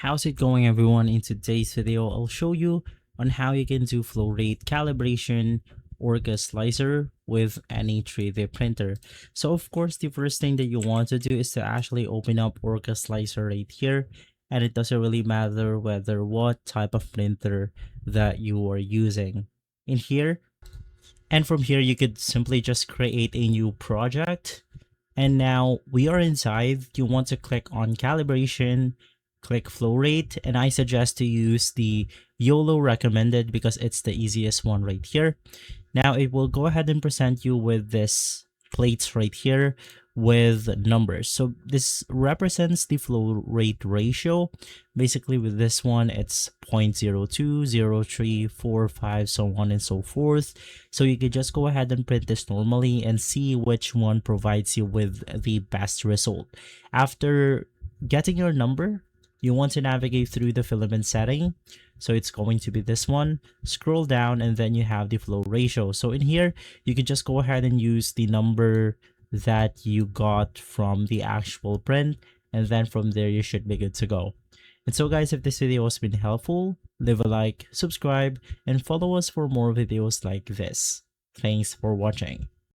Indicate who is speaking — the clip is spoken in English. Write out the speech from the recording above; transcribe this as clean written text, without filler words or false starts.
Speaker 1: How's it going, everyone? In today's video, I'll show you on how you can do flow rate calibration OrcaSlicer with any 3D printer. So of course, the first thing that you want to do is to actually open up OrcaSlicer right here. And it doesn't really matter whether what type of printer that you are using. In here, and from here, you could simply just create a new project. And now we are inside. You want to click on calibration, click flow rate, and I suggest to use the YOLO recommended because it's the easiest one right here. Now it will go ahead and present you with this plates right here with numbers. So this represents the flow rate ratio. Basically with this one, it's 0.02, 0.3, 4, 5, so on and so forth. So you could just go ahead and print this normally and see which one provides you with the best result. After getting your number, you want to navigate through the filament setting. So it's going to be this one. Scroll down and then you have the flow ratio. So in here, you can just go ahead and use the number that you got from the actual print. And then from there, you should be good to go. And so guys, if this video has been helpful, leave a like, subscribe, and follow us for more videos like this. Thanks for watching.